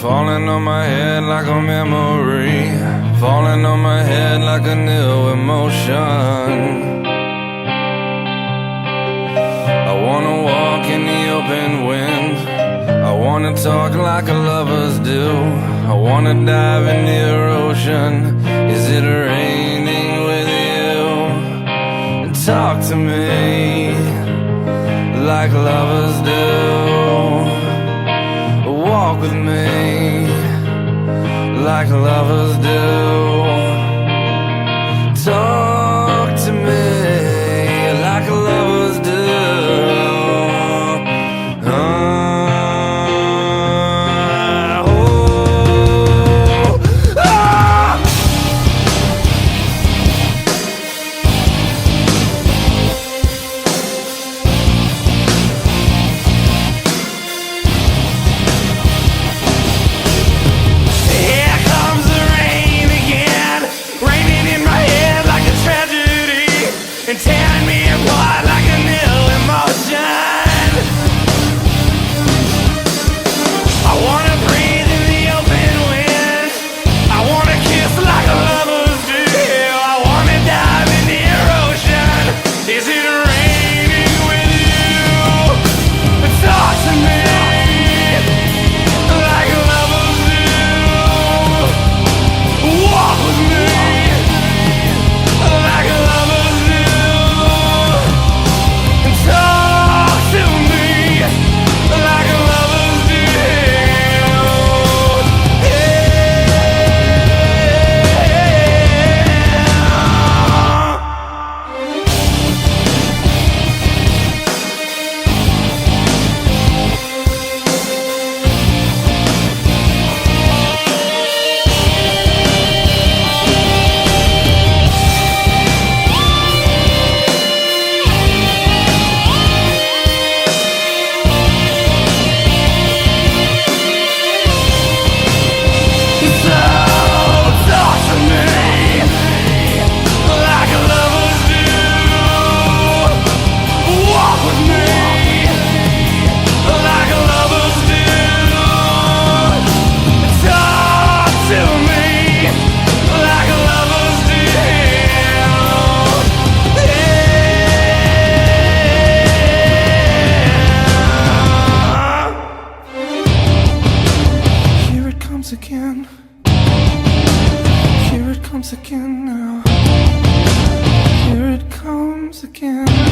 falling on my head like a memory, falling on my head like a new emotion. I wanna walk in the open wind, I wanna talk like lovers do, I wanna dive in the ocean. Is it raining with you? And talk to me like lovers do. Walk with me like lovers do. Talk to me like lovers do. And tearing me apart like a new emotion. I wanna breathe in the open wind, I wanna kiss like lovers do, I wanna dive in the ocean. Is it raining with you? Talk to me like lovers do. Walk with me like lovers do. Again, here it comes again now, here it comes again.